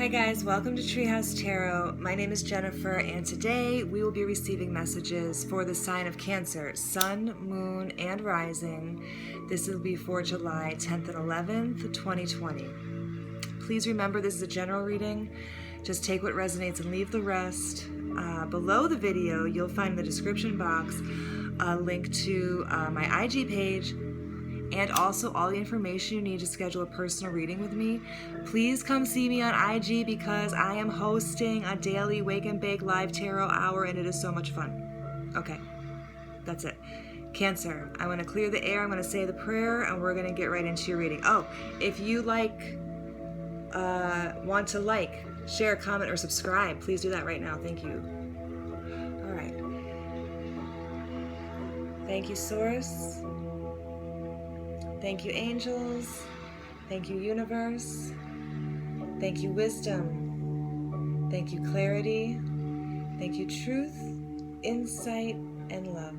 Hi guys, welcome to TreeHouse Tarot. My name is Jennifer, and today we will be receiving messages for the sign of Cancer, Sun, Moon, and Rising. This will be for July 10th and 11th, 2020. Please remember this is a general reading. Just take what resonates and leave the rest. Below the video, you'll find in the description box a link to my IG page and also all the information you need to schedule a personal reading with me. Please come see me on IG because I am hosting a daily Wake and Bake live tarot hour and it is so much fun. Okay, that's it. Cancer, I'm gonna clear the air, I'm gonna say the prayer, and we're gonna get right into your reading. Oh, if you want to like, share, comment, or subscribe, please do that right now. Thank you. All right. Thank you, Source. Thank you, angels. Thank you, universe. Thank you, wisdom. Thank you, clarity. Thank you, truth, insight, and love.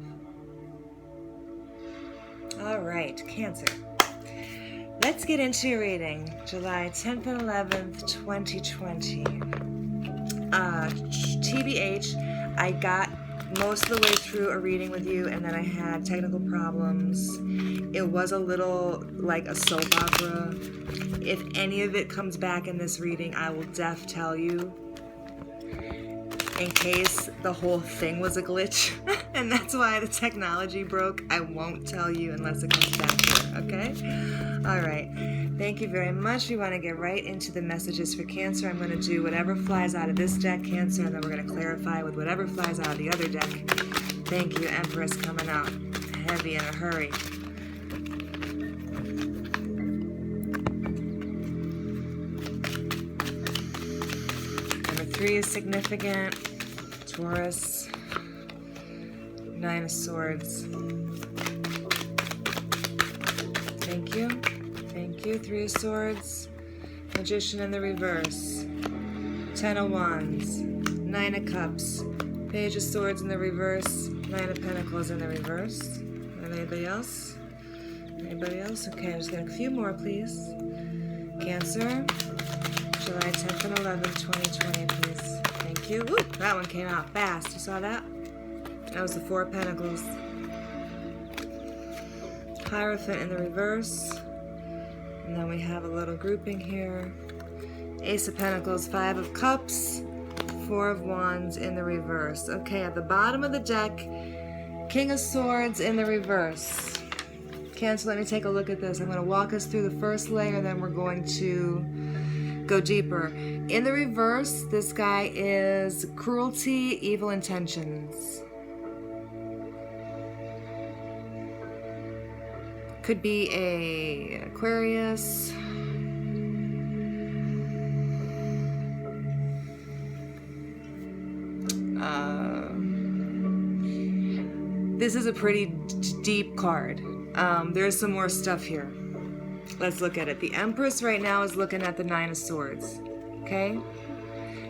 All right, Cancer. Let's get into your reading. July 10th and 11th, 2020. TBH, I got most of the way through a reading with you and then I had technical problems. It was a little like a soap opera. If any of it comes back in this reading, I will tell you. In case the whole thing was a glitch and that's why the technology broke, I won't tell you unless it comes back here, okay? All right. Thank you very much. We want to get right into the messages for Cancer. I'm going to do whatever flies out of this deck, Cancer, and then we're going to clarify with whatever flies out of the other deck. Thank you, Empress, coming out heavy in a hurry. Number 3 is significant. Taurus. 9 of Swords. Thank you. Thank you. 3 of Swords. Magician in the reverse. 10 of Wands. 9 of Cups. Page of Swords in the reverse. 9 of Pentacles in the reverse. Anybody else? Anybody else? Okay, I'm just going to a few more, please. Cancer. July 10th and 11th, 2020, please. Thank you. Ooh, that one came out fast. You saw that? That was the 4 of Pentacles. Hierophant in the reverse. And then we have a little grouping here. Ace of Pentacles, 5 of Cups, 4 of Wands in the reverse. Okay, at the bottom of the deck, King of Swords in the reverse. Cancer, let me take a look at this. I'm going to walk us through the first layer, then we're going to go deeper. In the reverse, this guy is cruelty, evil intentions. Could be an Aquarius. This is a pretty deep card. There's some more stuff here. Let's look at it. The Empress right now is looking at the 9 of Swords. Okay?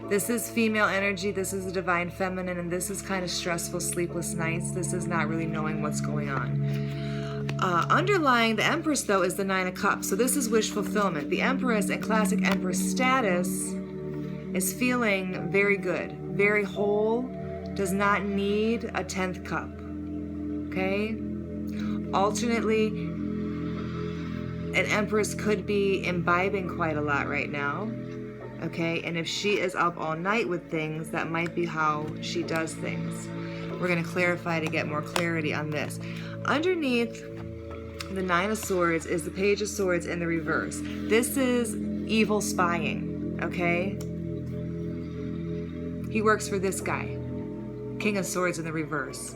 This is female energy. This is the divine feminine, and this is kind of stressful, sleepless nights. This is not really knowing what's going on. Underlying the Empress, though, is the 9 of Cups. So this is wish fulfillment. The Empress in classic Empress status is feeling very good, very whole, does not need a 10th cup. Okay? Alternately, an Empress could be imbibing quite a lot right now. Okay? And if she is up all night with things, that might be how she does things. We're going to clarify to get more clarity on this. Underneath the 9 of Swords is the Page of Swords in the reverse. This is evil spying, okay? He works for this guy. King of Swords in the reverse.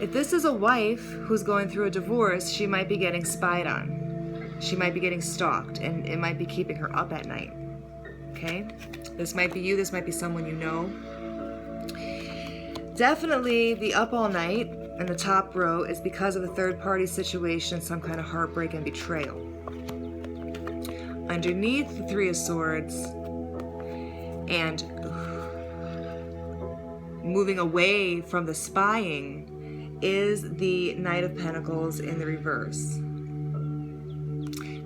If this is a wife who's going through a divorce, she might be getting spied on. She might be getting stalked, and it might be keeping her up at night, okay? This might be you, this might be someone you know. Definitely the up all night in the top row is because of a third-party situation, some kind of heartbreak and betrayal. Underneath the 3 of Swords and moving away from the spying is the Knight of Pentacles in the reverse.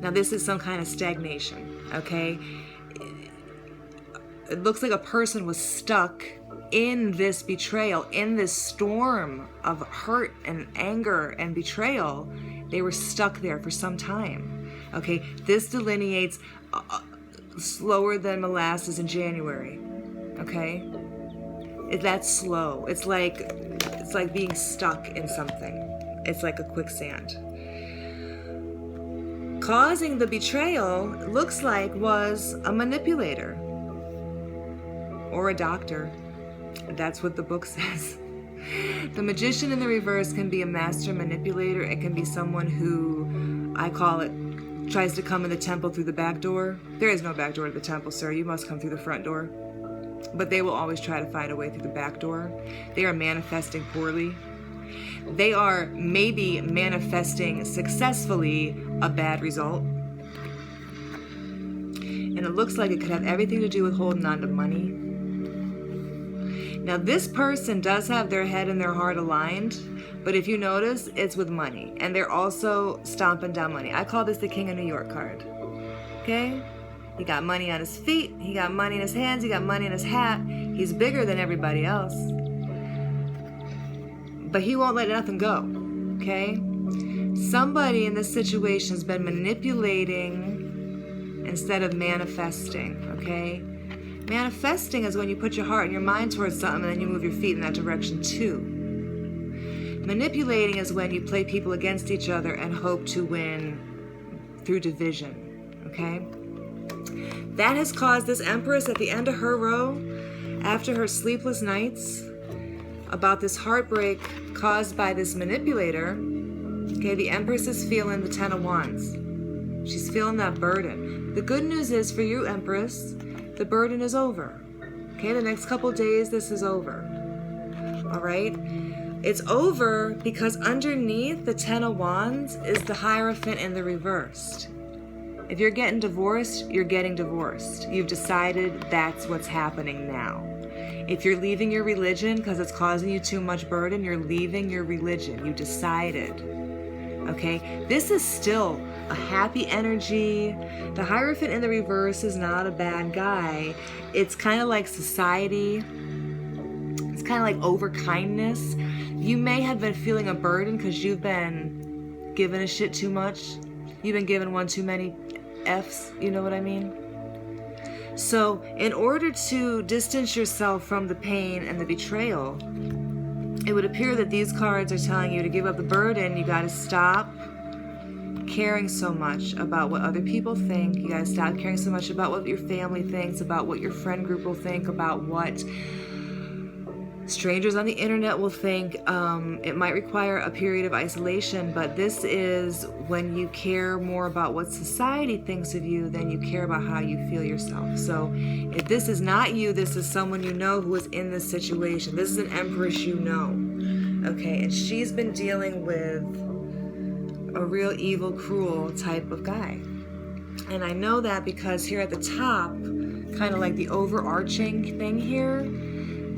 Now this is some kind of stagnation, okay? it looks like a person was stuck in this betrayal, in this storm of hurt and anger and betrayal. They were stuck there for some time. Okay, this delineates slower than molasses in January. Okay, that's slow. It's like being stuck in something. It's like a quicksand. Causing the betrayal looks like was a manipulator or a doctor. That's what the book says. The magician in the reverse can be a master manipulator. It can be someone who, I call it, tries to come in the temple through the back door. There is no back door to the temple, sir. You must come through the front door. But they will always try to find a way through the back door. They are manifesting poorly. They are maybe manifesting successfully a bad result. And it looks like it could have everything to do with holding on to money. Now, this person does have their head and their heart aligned, but if you notice, it's with money. And they're also stomping down money. I call this the King of New York card. Okay? He got money on his feet. He got money in his hands. He got money in his hat. He's bigger than everybody else. But he won't let nothing go. Okay? Somebody in this situation has been manipulating instead of manifesting. Okay? Manifesting is when you put your heart and your mind towards something and then you move your feet in that direction too. Manipulating is when you play people against each other and hope to win through division. Okay? That has caused this Empress at the end of her row, after her sleepless nights, about this heartbreak caused by this manipulator. Okay, the Empress is feeling the Ten of Wands. She's feeling that burden. The good news is for you, Empress, the burden is over. Okay, the next couple days, this is over. All right? It's over because underneath the Ten of Wands is the Hierophant in the reversed. If you're getting divorced, you're getting divorced. You've decided that's what's happening now. If you're leaving your religion because it's causing you too much burden, you're leaving your religion. You decided. Okay? This is still a happy energy. The Hierophant in the reverse is not a bad guy. It's kind of like society. It's kind of like overkindness. You may have been feeling a burden because you've been giving a shit too much. You've been giving one too many F's, you know what I mean? So in order to distance yourself from the pain and the betrayal, it would appear that these cards are telling you to give up the burden. You got to stop caring so much about what other people think. You got to stop caring so much about what your family thinks, about what your friend group will think, about what strangers on the internet will think. It might require a period of isolation, but this is when you care more about what society thinks of you than you care about how you feel yourself. So if this is not you, this is someone you know who is in this situation. This is an Empress you know. Okay, and she's been dealing with a real evil, cruel type of guy. And I know that because here at the top, kind of like the overarching thing here,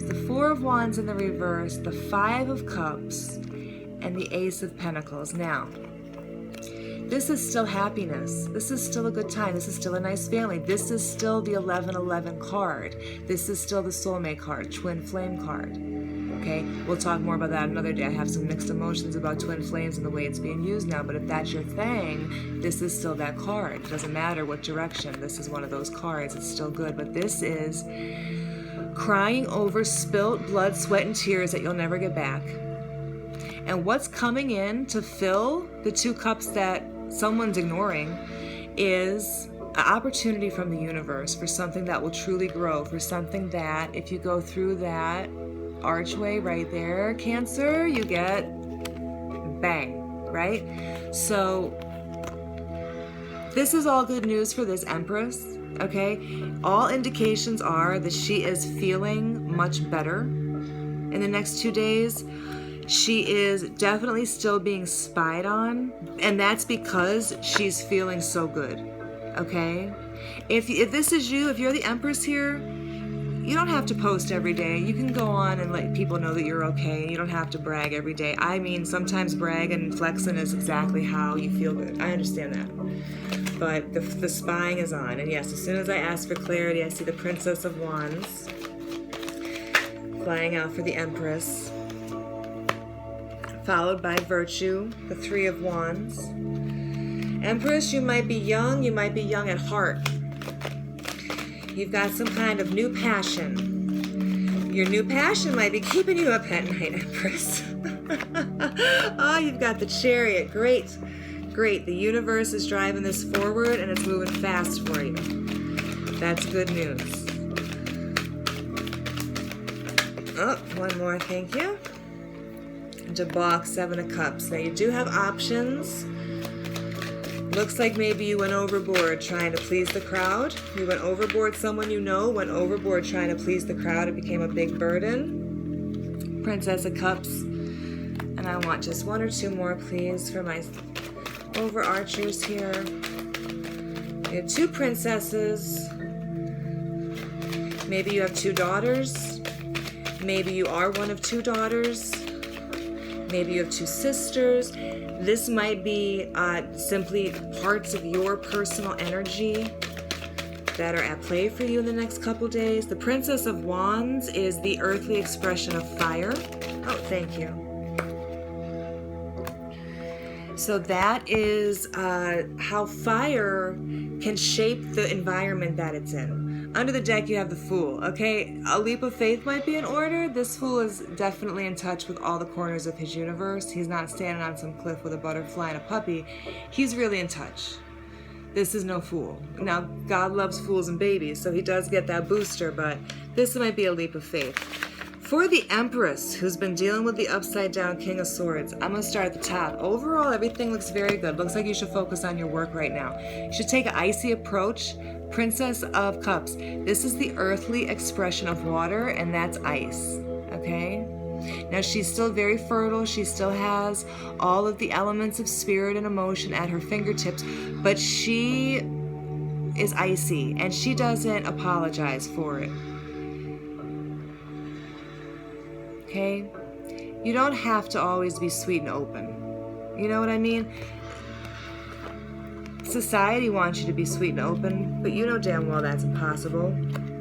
the Four of Wands in the reverse, the Five of Cups, and the Ace of Pentacles. Now, this is still happiness. This is still a good time. This is still a nice family. This is still the 1111 card. This is still the soulmate card, twin flame card. Okay, we'll talk more about that another day. I have some mixed emotions about twin flames and the way it's being used now, but if that's your thing, this is still that card. It doesn't matter what direction. This is one of those cards. It's still good, but this is crying over spilt blood, sweat, and tears that you'll never get back. And what's coming in to fill the two cups that someone's ignoring is an opportunity from the universe for something that will truly grow, for something that if you go through that archway right there, Cancer, you get bang, right? So this is all good news for this Empress. Okay, all indications are that she is feeling much better in the next 2 days. She is definitely still being spied on, and that's because she's feeling so good. Okay, if this is you, if you're the Empress here, you don't have to post every day. You can go on and let people know that you're okay. You don't have to brag every day. I mean, sometimes brag and flexing is exactly how you feel good. I understand that. But the spying is on. And yes, as soon as I ask for clarity, I see the Princess of Wands flying out for the Empress, followed by Virtue, the Three of Wands. Empress, you might be young at heart. You've got some kind of new passion. Your new passion might be keeping you up at night, Empress. Oh, you've got the Chariot. Great. Great. The universe is driving this forward and it's moving fast for you. That's good news. Oh, one more, thank you. Debauch, Seven of Cups. Now you do have options. Looks like maybe you went overboard trying to please the crowd. You went overboard, someone you know went overboard trying to please the crowd. It became a big burden. Princess of Cups. And I want just one or two more, please, for my overarchers here. You have two princesses. Maybe you have two daughters. Maybe you are one of two daughters. Maybe you have two sisters. This might be simply parts of your personal energy that are at play for you in the next couple days. The Princess of Wands is the earthly expression of fire. Oh, thank you. So that is how fire can shape the environment that it's in. Under the deck, you have the Fool, okay? A leap of faith might be in order. This Fool is definitely in touch with all the corners of his universe. He's not standing on some cliff with a butterfly and a puppy. He's really in touch. This is no fool. Now, God loves fools and babies, so he does get that booster, but this might be a leap of faith. For the Empress, who's been dealing with the upside-down King of Swords, I'm going to start at the top. Overall, everything looks very good. Looks like you should focus on your work right now. You should take an icy approach. Princess of Cups. This is the earthly expression of water, and that's ice. Okay? Now, she's still very fertile. She still has all of the elements of spirit and emotion at her fingertips, but she is icy, and she doesn't apologize for it. Okay? You don't have to always be sweet and open. You know what I mean? Society wants you to be sweet and open, but you know damn well that's impossible.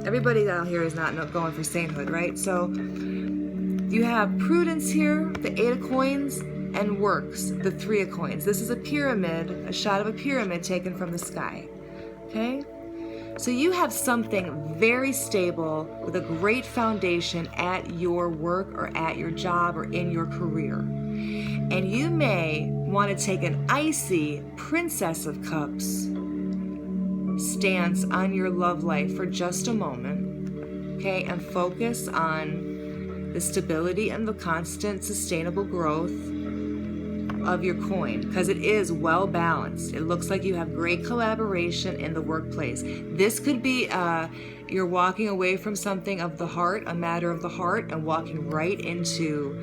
Everybody out here is not going for sainthood, right? So you have prudence here, the Eight of Coins, and works, the Three of Coins. This is a pyramid, a shot of a pyramid taken from the sky. Okay? So you have something very stable with a great foundation at your work or at your job or in your career. And you may want to take an icy Princess of Cups stance on your love life for just a moment, okay, and focus on the stability and the constant sustainable growth of your coin, because it is well balanced. It looks like you have great collaboration in the workplace. This could be you're walking away from something of the heart, a matter of the heart, and walking right into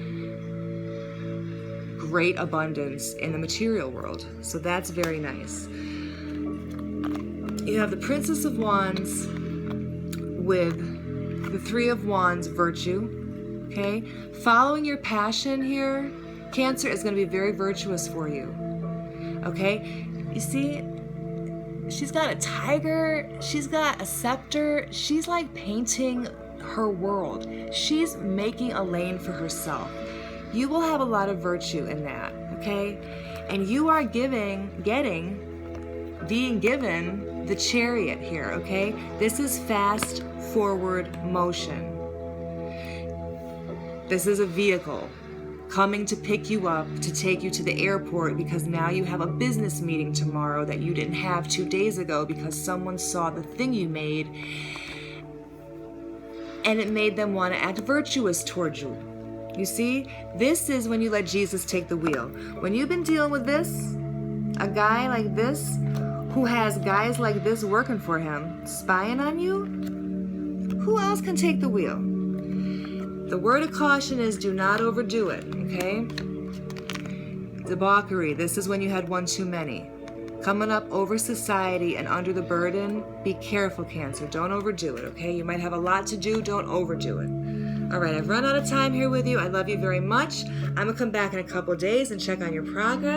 great abundance in the material world. So that's very nice. You have the Princess of Wands with the Three of Wands, Virtue. Okay? Following your passion here, Cancer, is going to be very virtuous for you. Okay? You see, she's got a tiger, she's got a scepter, she's like painting her world. She's making a lane for herself. You will have a lot of virtue in that, okay? And you are being given the Chariot here, okay? This is fast forward motion. This is a vehicle coming to pick you up, to take you to the airport, because now you have a business meeting tomorrow that you didn't have 2 days ago because someone saw the thing you made and it made them want to act virtuous towards you. You see, this is when you let Jesus take the wheel. When you've been dealing with this, a guy like this, who has guys like this working for him, spying on you, who else can take the wheel? The word of caution is do not overdo it, okay? Debauchery, this is when you had one too many. Coming up over society and under the burden. Be careful, Cancer. Don't overdo it, okay? You might have a lot to do. Don't overdo it. All right, I've run out of time here with you. I love you very much. I'm going to come back in a couple days and check on your progress.